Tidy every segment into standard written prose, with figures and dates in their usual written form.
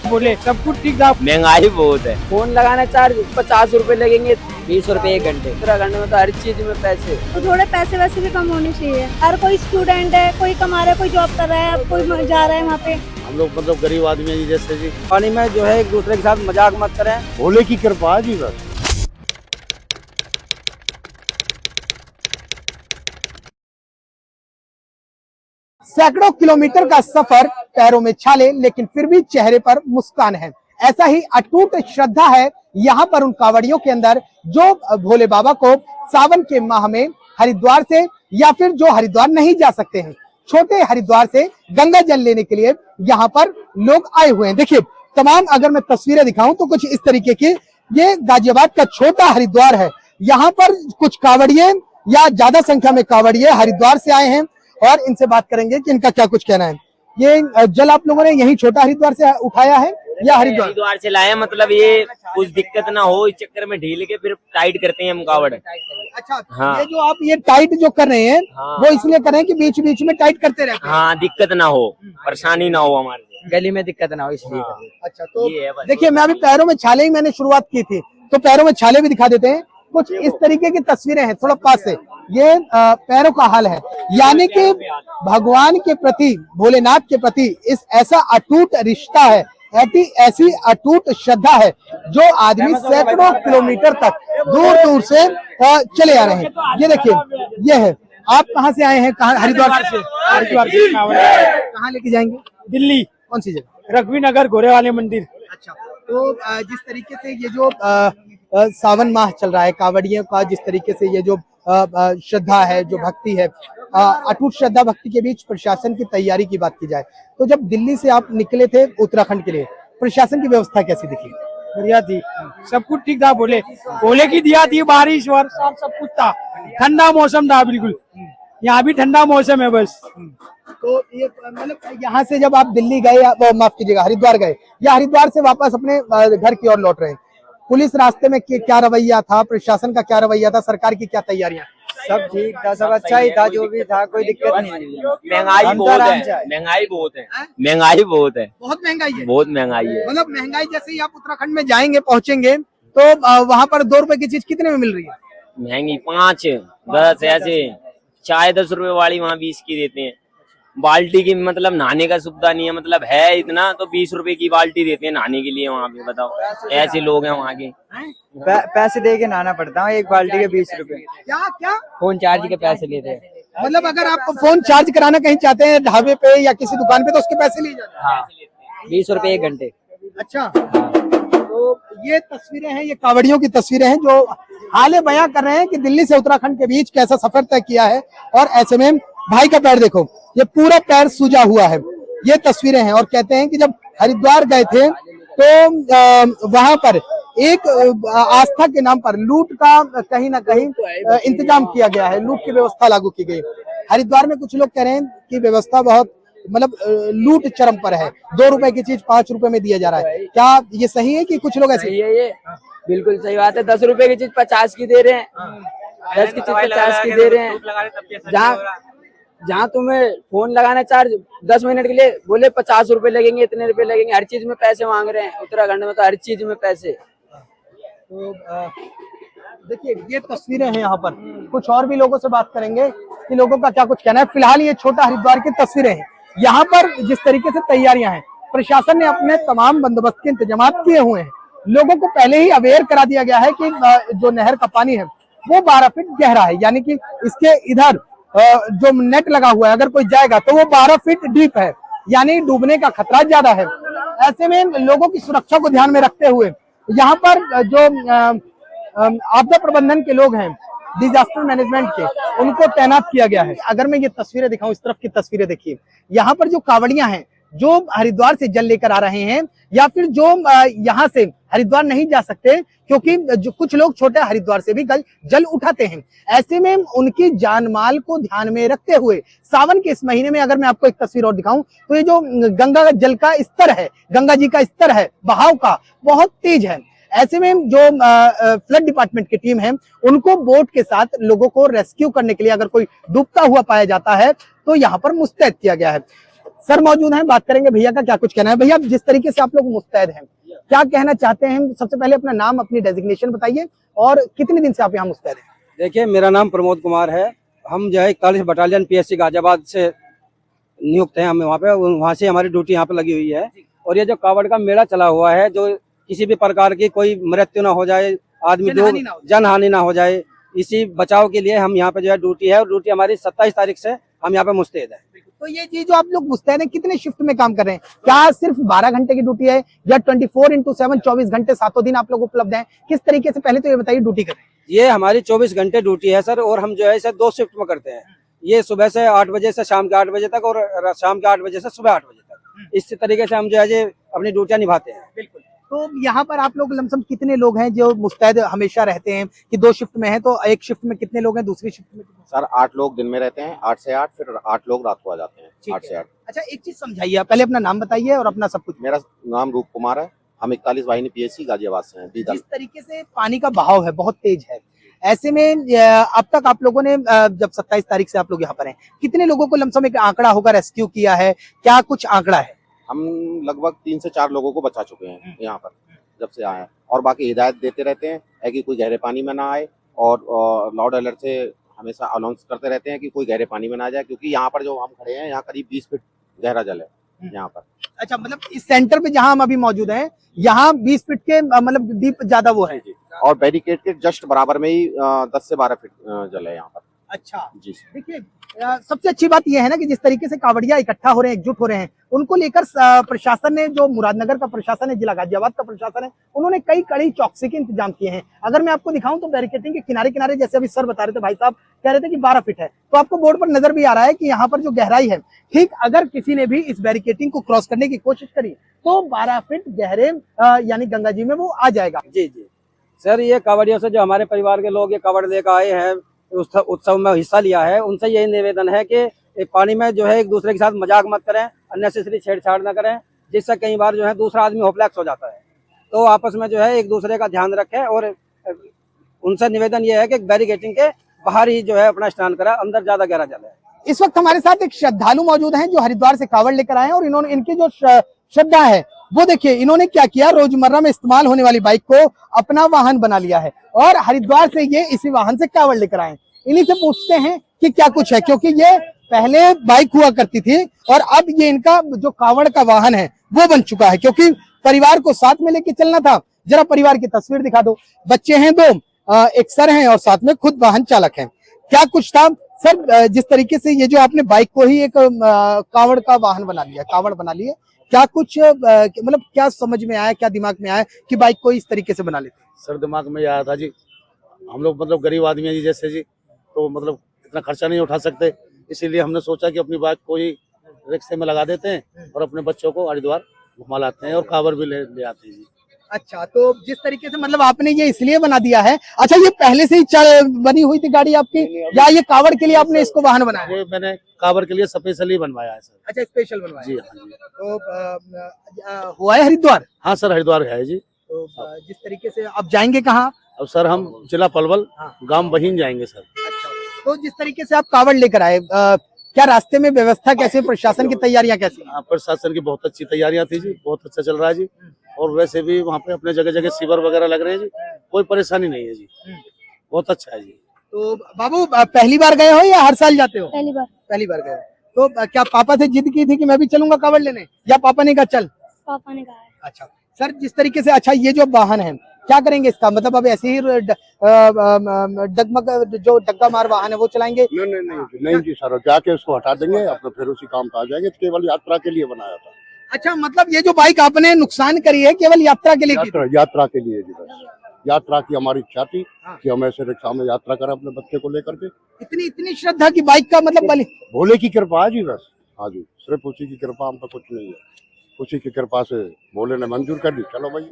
बोले सब कुछ ठीक था। महंगाई बहुत है। फोन लगाना चार्ज 50 रुपए लगेंगे, 20 रुपए 1 घंटे। उत्तराखंड में तो हर चीज में पैसे। तो थोड़े पैसे वैसे भी कम होने चाहिए। हर कोई स्टूडेंट है, कोई कमा रहा है, कोई जॉब कर रहा है, कोई जा रहा है वहाँ पे। हम लोग मतलब गरीब आदमी है जी, जैसे जी पानी में जो है एक दूसरे के साथ मजाक मत करें। भोले की कृपा जी बस। सैकड़ों किलोमीटर का सफर, पैरों में छाले लेकिन फिर भी चेहरे पर मुस्कान है। ऐसा ही अटूट श्रद्धा है यहाँ पर उन कांवड़ियों के अंदर जो भोले बाबा को सावन के माह में हरिद्वार से या फिर जो हरिद्वार नहीं जा सकते हैं, छोटे हरिद्वार से गंगा जल लेने के लिए यहाँ पर लोग आए हुए हैं। देखिए तमाम, अगर मैं तस्वीरें दिखाऊं तो कुछ इस तरीके की, ये गाजियाबाद का छोटा हरिद्वार है। यहाँ पर कुछ कांवड़िए या ज्यादा संख्या में कांवड़िए हरिद्वार से आए हैं और इनसे बात करेंगे कि इनका क्या कुछ कहना है। ये जल आप लोगों ने यही छोटा हरिद्वार से उठाया है या हरिद्वार से लाया? मतलब ये कुछ दिक्कत ना हो इस चक्कर में ढील के फिर टाइट करते हैं हम कावड़। अच्छा हाँ। ये जो आप ये टाइट जो कर रहे हैं, हाँ। वो इसलिए कर रहे हैं कि बीच बीच में टाइट करते रहते हैं। हाँ, दिक्कत ना हो, परेशानी ना हो हमारे गली में दिक्कत ना हो इसलिए। हाँ। अच्छा तो ये है बस। देखिए मैं अभी पैरों में छाले ही मैंने शुरुआत की थी, तो पैरों में छाले भी दिखा देते हैं। कुछ इस तरीके की तस्वीरें हैं, थोड़ा पास से, ये पैरों का हाल है। यानी कि भगवान के प्रति, भोलेनाथ के प्रति इस ऐसा अटूट रिश्ता है, ऐसी अटूट श्रद्धा है जो आदमी सैकड़ों किलोमीटर तक दूर दूर से चले आ रहे हैं। ये देखिए, ये है। आप कहाँ से आए हैं? कहाँ? हरिद्वार से। हरिद्वार से कहाँ लेके जाएंगे? दिल्ली। कौन सी जगह? रघुवी नगर घोड़े वाले मंदिर। अच्छा, तो जिस तरीके से ये जो सावन माह चल रहा है, कांवड़ियों का जिस तरीके से ये जो श्रद्धा है, जो भक्ति है, अटूट श्रद्धा भक्ति के बीच प्रशासन की तैयारी की बात की जाए तो जब दिल्ली से आप निकले थे उत्तराखंड के लिए, प्रशासन की व्यवस्था कैसी दिखी? बढ़िया थी, सब कुछ ठीक था। बोले की दिया थी, बारिश वर्षा सब कुछ था, ठंडा मौसम था बिल्कुल। यहाँ भी ठंडा मौसम है बस। तो ये मतलब यहाँ से जब आप दिल्ली गए, माफ कीजिएगा हरिद्वार गए, या हरिद्वार से वापस अपने घर की ओर लौट रहे हैं, पुलिस रास्ते में क्या रवैया था, प्रशासन का क्या रवैया था, सरकार की क्या तैयारियां? सब ठीक था, सब अच्छा ही था, जो भी था कोई दिक्कत नहीं। महंगाई बहुत है, महंगाई बहुत है, महंगाई बहुत है, बहुत महंगाई है, बहुत महंगाई है। मतलब महंगाई जैसे ही आप उत्तराखंड में जाएंगे, पहुंचेंगे तो वहाँ पर 2 रुपए की चीज कितने में मिल रही है? महंगी 5, 10 ऐसे। चाय 10 रुपए वाली वहाँ 20 की देते हैं। बाल्टी की मतलब नहाने का सुविधा नहीं है, मतलब है इतना तो 20 रुपए की बाल्टी देते हैं नहाने के लिए वहाँ पे। बताओ, ऐसे लोग हैं वहाँ के। पैसे दे के नहाना पड़ता है, एक बाल्टी के 20 रुपए। क्या क्या फोन चार्ज के पैसे लेते हैं। मतलब अगर आप फोन चार्ज कराना कहीं चाहते हैं ढाबे पे या किसी दुकान पे, तो उसके पैसे लिए जाते हैं? हाँ, 20 रुपए 1 घंटे। अच्छा, तो ये तस्वीरें हैं, ये कांवड़ियों की तस्वीरें हैं जो हाल बयां कर रहे हैं कि दिल्ली से उत्तराखंड के बीच कैसा सफर तय किया है। और ऐसे में भाई का पैर देखो, ये पूरा पैर सूजा हुआ है। ये तस्वीरें हैं और कहते हैं कि जब हरिद्वार गए थे तो वहां पर एक आस्था के नाम पर लूट का कहीं ना कहीं इंतजाम किया गया है, लूट की व्यवस्था लागू की गई। हरिद्वार में कुछ लोग कह रहे हैं कि व्यवस्था बहुत मतलब लूट चरम पर है, 2 रुपए की चीज 5 रुपए में दिया जा रहा है। क्या ये सही है कि कुछ लोग ऐसे? ये बिल्कुल सही बात है। 10 रुपए की चीज 50 की दे रहे हैं, 10 की चीज 50 की दे रहे हैं। जहाँ तुम्हें फोन लगाना चार्ज 10 मिनट के लिए बोले 50 रुपए लगेंगे, इतने रुपए लगेंगे, हर चीज में पैसे मांग रहे हैं। उत्तराखंड में तो हर चीज में पैसे। तो देखिए ये तस्वीरें हैं, यहाँ पर कुछ और भी लोगों से बात करेंगे कि लोगों का क्या कुछ कहना है। फिलहाल ये छोटा हरिद्वार की तस्वीरें हैं। यहाँ पर जिस तरीके से तैयारियां हैं, प्रशासन ने अपने तमाम बंदोबस्त के इंतजाम किए हुए हैं। लोगों को पहले ही अवेयर करा दिया गया है कि जो नहर का पानी है वो 12 फीट गहरा है, यानी कि इसके इधर जो नेट लगा हुआ है, अगर कोई जाएगा तो वो 12 फीट डीप है, यानी डूबने का खतरा ज्यादा है। ऐसे में लोगों की सुरक्षा को ध्यान में रखते हुए यहाँ पर जो आपदा प्रबंधन के लोग हैं, डिजास्टर मैनेजमेंट के, उनको तैनात किया गया है। अगर मैं ये तस्वीरें दिखाऊं, इस तरफ की तस्वीरें देखिए, यहाँ पर जो कांवड़ियां हैं जो हरिद्वार से जल लेकर आ रहे हैं, या फिर जो यहाँ से हरिद्वार नहीं जा सकते क्योंकि जो कुछ लोग छोटे हरिद्वार से भी जल उठाते हैं, ऐसे में उनकी जान माल को ध्यान में रखते हुए सावन के इस महीने में, अगर मैं आपको एक तस्वीर और दिखाऊं तो ये जो गंगा का जल का स्तर है, गंगा जी का स्तर है बहाव का, बहुत तेज है। ऐसे में जो फ्लड डिपार्टमेंट की टीम है, उनको बोट के साथ लोगों को रेस्क्यू करने के लिए अगर कोई डूबता हुआ पाया जाता है तो यहाँ पर मुस्तैद किया गया है। सर मौजूद हैं, बात करेंगे भैया का क्या कुछ कहना है। भैया जिस तरीके से आप लोग मुस्तैद हैं, क्या कहना चाहते हैं? सबसे पहले अपना नाम, अपनी डेजिग्नेशन बताइए और कितने दिन से आप यहाँ मुस्तैद हैं? देखिए, मेरा नाम प्रमोद कुमार है। हम जो है 41 बटालियन PSC गाजियाबाद से नियुक्त हैं। हम वहाँ से हमारी ड्यूटी यहाँ पे लगी हुई है। और ये जो कावड़ का मेला चला हुआ है, जो किसी भी प्रकार की कोई मृत्यु ना हो जाए, आदमी जनहानि ना हो जाए, इसी बचाव के लिए हम यहाँ पे जो है ड्यूटी है। और ड्यूटी हमारी 27 तारीख से हम यहाँ पे मुस्तैद है। तो ये चीज जो आप लोग मुस्तैद हैं, कितने शिफ्ट में काम कर रहे हैं? क्या सिर्फ 12 घंटे की ड्यूटी है या 24x7 24 घंटे 7 दिन आप लोग उपलब्ध हैं? किस तरीके से, पहले तो ये बताइए, ड्यूटी कर रहे हैं? ये हमारी 24 घंटे ड्यूटी है सर। और हम जो है इसे 2 शिफ्ट में करते हैं। ये सुबह से 8 बजे से शाम के 8 बजे तक और शाम के 8 बजे से सुबह 8 बजे तक। इस तरीके से हम जो है अपनी ड्यूटियां निभाते हैं। बिल्कुल। तो यहाँ पर आप लोग लमसम कितने लोग हैं जो मुस्तैद हमेशा रहते हैं? कि 2 शिफ्ट में हैं, तो एक शिफ्ट में कितने लोग हैं, दूसरी शिफ्ट में कितने? सर 8 लोग दिन में रहते हैं, 8 से 8, फिर 8 लोग रात को आ जाते हैं, 8 से 8। अच्छा, एक चीज समझाइए, पहले अपना नाम बताइए और अपना सब कुछ। मेरा नाम रूप कुमार है। हम 41 वाहिनी PSC गाजियाबाद से हैं। जिस तरीके से पानी का बहाव है, बहुत तेज है, ऐसे में अब तक आप लोगों ने जब 27 तारीख से आप लोग यहाँ पर हैं, कितने लोगों को लमसम एक आंकड़ा होगा रेस्क्यू किया है? क्या कुछ आंकड़ा है? हम लगभग 3 से 4 लोगों को बचा चुके हैं यहाँ पर जब से आए हैं। और बाकी हिदायत देते रहते हैं कि कोई गहरे पानी में ना आए, और लाउड अलर्ट से हमेशा अनाउंस करते रहते हैं कि कोई गहरे पानी में ना जाए, क्योंकि यहाँ पर जो हम खड़े हैं, यहाँ करीब 20 फीट गहरा जल है यहाँ पर। अच्छा, मतलब इस सेंटर पे जहाँ हम अभी मौजूद हैं, यहाँ 20 फीट के मतलब डीप ज्यादा वो है। और बैरिकेड के जस्ट बराबर में ही 10 से 12 फीट जल है यहाँ पर। अच्छा जी, देखिए, सबसे अच्छी बात यह है ना कि जिस तरीके से कावड़िया इकट्ठा हो रहे हैं, एकजुट हो रहे हैं, उनको लेकर प्रशासन ने, जो मुरादनगर का प्रशासन है, जिला गाजियाबाद का प्रशासन है, उन्होंने कई कड़ी चौकसी के इंतजाम किए हैं। अगर मैं आपको दिखाऊं तो बैरिकेटिंग के किनारे किनारे, जैसे अभी सर बता रहे थे, भाई साहब कह रहे थे कि 12 फीट है, तो आपको बोर्ड पर नजर भी आ रहा है कि यहाँ पर जो गहराई है, ठीक अगर किसी ने भी इस बैरिकेटिंग को क्रॉस करने की कोशिश करी तो 12 फीट गहरे यानी गंगा जी में वो आ जाएगा। जी जी सर, ये कावड़ियों से जो हमारे परिवार के लोग ये कावड़ लेकर आए हैं, उत्सव में हिस्सा लिया है, उनसे यही निवेदन है कि पानी में जो है एक दूसरे के साथ मजाक मत करें, अननेसेसरी छेड़छाड़ न करें, जिससे कई बार जो है दूसरा आदमी होपलेस हो जाता है। तो आपस में जो है एक दूसरे का ध्यान रखें। और उनसे निवेदन ये है कि बैरिकेटिंग के बाहर ही जो है अपना स्नान करें, अंदर ज्यादा गहरा जल है। इस वक्त हमारे साथ एक श्रद्धालु मौजूद हैं जो हरिद्वार से कावड़ लेकर आए हैं, और इन्होंने, इनकी जो श्रद्धा है वो देखिए, इन्होंने क्या किया, रोजमर्रा में इस्तेमाल होने वाली बाइक को अपना वाहन बना लिया है और हरिद्वार से ये इसी वाहन से कावड़ लेकर आए। इन्हीं से पूछते हैं कि क्या कुछ है, क्योंकि ये पहले बाइक हुआ करती थी और अब ये इनका जो कावड़ का वाहन है वो बन चुका है, क्योंकि परिवार को साथ में लेके चलना था। जरा परिवार की तस्वीर दिखा दो, बच्चे हैं 2, एक सर हैं और साथ में खुद वाहन चालक हैं। क्या कुछ था सर, जिस तरीके से ये जो आपने बाइक को ही एक कावड़ का वाहन बना लिया, कावड़ बना लिए, क्या कुछ मतलब क्या समझ में आया, क्या दिमाग में आया कि बाइक को इस तरीके से बना लेते? सर दिमाग में आया था जी, हम लोग मतलब गरीब आदमी है जी जैसे जी, तो मतलब इतना खर्चा नहीं उठा सकते, इसीलिए हमने सोचा कि अपनी बाइक को ही रिक्शे में लगा देते हैं और अपने बच्चों को हरिद्वार घुमा लाते हैं और कावड़ भी ले आते हैं जी। अच्छा, तो जिस तरीके से मतलब आपने ये इसलिए बना दिया है, अच्छा ये पहले से ही बनी हुई थी गाड़ी आपकी या ये कावड़ के लिए आपने इसको वाहन बनाया? ये मैंने कावड़ के लिए स्पेशली बनवाया है सर। अच्छा, स्पेशल बनवाया जी हाँ जी। तो हुआ है हरिद्वार? हाँ सर, हरिद्वार है जी। तो जिस तरीके से आप जाएंगे कहाँ? अब सर हम जिला पलवल गांव बहीन जाएंगे सर। अच्छा, तो जिस तरीके से आप कावड़ लेकर आए, क्या रास्ते में व्यवस्था कैसे, प्रशासन की तैयारियां कैसी? प्रशासन की बहुत अच्छी तैयारियां थी जी, बहुत अच्छा चल रहा है जी। और वैसे भी वहाँ पे अपने जगह जगह शिविर वगैरह लग रहे हैं जी, कोई परेशानी नहीं है जी, बहुत अच्छा है जी। तो बाबू पहली बार गए हो या हर साल जाते हो? पहली बार। पहली बार गए। तो क्या पापा से जिद की थी कि मैं भी चलूंगा कावड़ लेने, या पापा ने कहा चल? पापा ने कहा है। अच्छा सर, जिस तरीके से, अच्छा ये जो वाहन है क्या करेंगे इसका, मतलब अब ऐसे ही डगमग जो डग्गा मार वाहन है वो चलाएंगे? नहीं जी सर, जाके उसको हटा देंगे, अपने फिर उसी काम पे आ जाएंगे। केवल यात्रा के लिए बनाया था। अच्छा, मतलब ये जो बाइक आपने नुकसान करी है केवल यात्रा के लिए? यात्रा के लिए जी, बस यात्रा की हमारी इच्छा थी कि हम ऐसे रिक्शा में यात्रा करें अपने बच्चे को लेकर के। इतनी श्रद्धा की बाइक का मतलब बलि? भोले की कृपा है जी, बस। हाँ जी, सिर्फ उसी की कृपा, हम तो कुछ नहीं है, उसी की कृपा से भोले ने मंजूर कर दी। चलो भाई।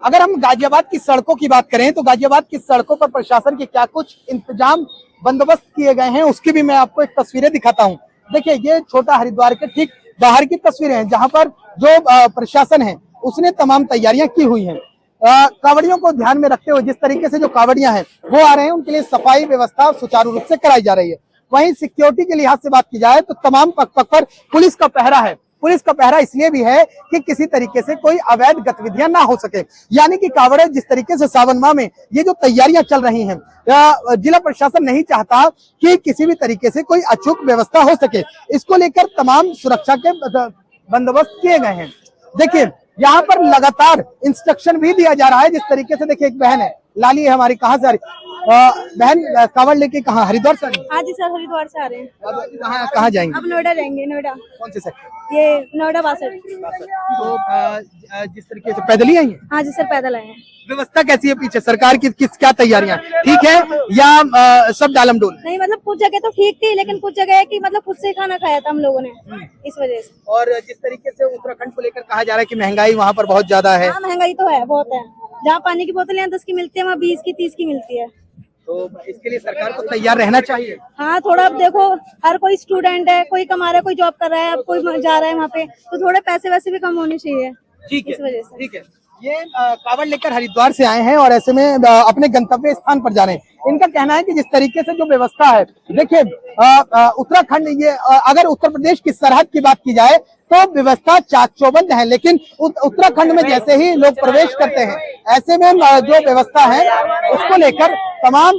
अगर हम गाजियाबाद की सड़कों की बात करें तो गाजियाबाद की सड़कों पर प्रशासन के क्या कुछ इंतजाम बंदोबस्त किए गए हैं उसकी भी मैं आपको एक तस्वीरें दिखाता हूँ। देखिए, ये छोटा हरिद्वार के ठीक बाहर की तस्वीरें हैं जहां पर जो प्रशासन है उसने तमाम तैयारियां की हुई हैं। कावड़ियों को ध्यान में रखते हुए जिस तरीके से जो कावड़ियां हैं वो आ रहे हैं, उनके लिए सफाई व्यवस्था सुचारू रूप से कराई जा रही है। वहीं सिक्योरिटी के लिहाज से बात की जाए तो तमाम पग पर पुलिस का पहरा है। पुलिस का पहरा इसलिए भी है कि किसी तरीके से कोई अवैध गतिविधियां ना हो सके। यानी कि कांवड़े जिस तरीके से सावन माह में ये जो तैयारियां चल रही हैं, जिला प्रशासन नहीं चाहता कि किसी भी तरीके से कोई अचूक व्यवस्था हो सके। इसको लेकर तमाम सुरक्षा के बंदोबस्त किए गए हैं। देखिए यहाँ पर लगातार इंस्ट्रक्शन भी दिया जा रहा है। जिस तरीके से देखिए एक बहन है, लाली है हमारी, कहाँ से आ रही बहन? कांवड़ लेके कहाँ? हरिद्वार से आ रही? हाँ जी सर, हरिद्वार से आ रहे हैं। अब कहाँ जाएंगे? अब नोएडा जाएंगे। नोएडा कौन से सेक्टर? ये नोएडा 62। तो जिस तरीके से पैदल ही आएंगे? हाँ जी सर, पैदल आए हैं। व्यवस्था कैसी है पीछे? सरकार की क्या तैयारियां ठीक है या सब डालम डोल? नहीं मतलब कुछ जगह तो ठीक थी, लेकिन कुछ जगह है कि मतलब खुद से खाना खाया था हम लोगों ने, इस वजह से। और जिस तरीके से उत्तराखंड को लेकर कहा जा रहा है कि महंगाई वहाँ पर बहुत ज्यादा है, हाँ महंगाई तो है, बहुत है। जहाँ पानी की बोतल यहाँ 10 की मिलती है, वहाँ 20 की 30 की मिलती है। तो इसके लिए सरकार को तैयार रहना चाहिए। हाँ थोड़ा, अब देखो हर कोई स्टूडेंट है, कोई कमा रहा है, कोई जॉब कर रहा है, अब कोई जा रहा है वहाँ पे, तो थोड़े पैसे वैसे भी कम होने चाहिए। ठीक है, इस वजह से। ठीक है। ये कांवड़ लेकर हरिद्वार से आए हैं और ऐसे में अपने गंतव्य स्थान पर जा रहे हैं। इनका कहना है कि जिस तरीके से जो व्यवस्था है, देखिए उत्तराखंड, ये अगर उत्तर प्रदेश की सरहद की बात की जाए तो व्यवस्था चाक चौबंद है, लेकिन उत्तराखंड में जैसे ही लोग प्रवेश करते हैं, ऐसे में जो व्यवस्था है उसको लेकर तमाम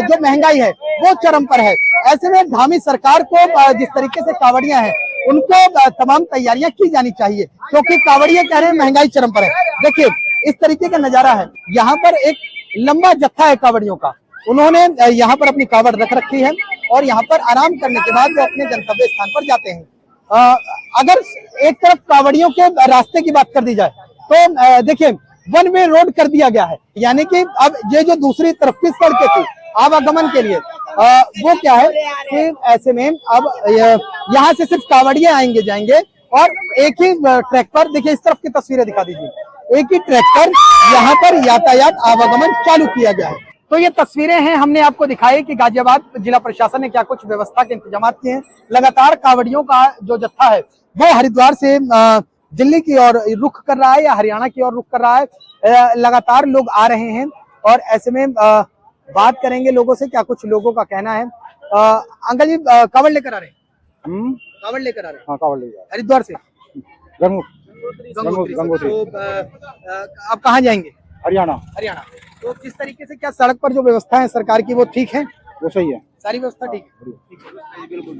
जो महंगाई है वो चरम पर है। ऐसे में धामी सरकार को जिस तरीके से कांवड़ियां हैं उनको तमाम तैयारियां की जानी चाहिए, क्योंकि कांवड़िया कह रहे हैं महंगाई चरम पर है। देखिए इस तरीके का नजारा है। यहाँ पर एक लंबा जत्था है कांवड़ियों का, उन्होंने यहाँ पर अपनी कांवड़ रख रखी है और यहाँ पर आराम करने के बाद वो अपने गंतव्य स्थान पर जाते हैं। अगर एक तरफ कांवड़ियों के रास्ते की बात कर दी जाए तो देखिए 1 वे रोड कर दिया गया है, यानी कि अब ये जो दूसरी तरफ की सड़कें थी आवागमन के लिए, वो क्या है कि ऐसे में अब यहाँ से सिर्फ कांवड़ियां आएंगे जाएंगे और एक ही ट्रैक पर, देखिए इस तरफ की तस्वीरें दिखा दीजिए, एक ही ट्रैक पर यहाँ पर यातायात आवागमन चालू किया गया है। तो ये तस्वीरें हैं, हमने आपको दिखाई कि गाजियाबाद जिला प्रशासन ने क्या कुछ व्यवस्था के इंतजाम किए हैं। लगातार कांवड़ियों का जो जत्था है वो हरिद्वार से दिल्ली की ओर रुख कर रहा है या हरियाणा की ओर रुख कर रहा है। लगातार लोग आ रहे हैं और ऐसे में बात करेंगे लोगों से, क्या कुछ लोगों का कहना है। अंकल जी कांवड़ लेकर आ रहे हैं? कांवड़ लेकर आ रहे हैं? हाँ कांवड़ लेकर हरिद्वार से? गंगोत्री। तो आप कहाँ जाएंगे? हरियाणा। हरियाणा। तो किस तरीके से, क्या सड़क पर जो व्यवस्था है सरकार की वो ठीक है? वो सही है, सारी व्यवस्था ठीक है? बिल्कुल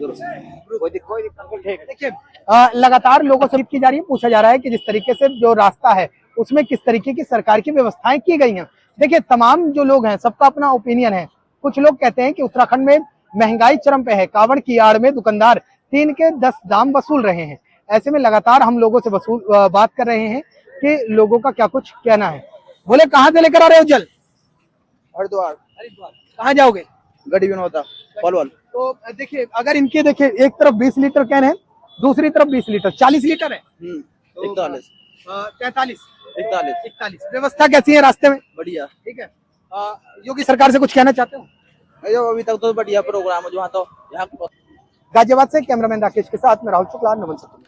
देखिए लगातार लोगों से की जा रही है, पूछा जा रहा है कि जिस तरीके से जो रास्ता है उसमें किस तरीके की सरकार की व्यवस्थाएं की गई हैं। देखिए तमाम जो लोग हैं सबका अपना ओपिनियन है। कुछ लोग कहते हैं कि उत्तराखंड में महंगाई चरम पे है, कांवड़ की आड़ में दुकानदार 3 के 10 दाम वसूल रहे हैं। ऐसे में लगातार हम लोगों से बात कर रहे हैं कि लोगों का क्या कुछ कहना है। बोले कहाँ से लेकर आ रहे हो जल? हरिद्वार। हरिद्वार। कहाँ जाओगे? गड़ी बनोता पलवल। तो देखिए अगर इनके, देखिए एक तरफ 20 लीटर कैन है, दूसरी तरफ 20 लीटर, 40 लीटर है। 41 43 41 41। व्यवस्था कैसी है रास्ते में? बढ़िया। ठीक है। योगी सरकार से कुछ कहना चाहते हो? अभी तक तो बढ़िया प्रोग्राम है, जो यहाँ तो यहाँ गाजियाबाद से कैमरामैन राकेश के साथ में राहुल शुक्ला, नमन सत्तू।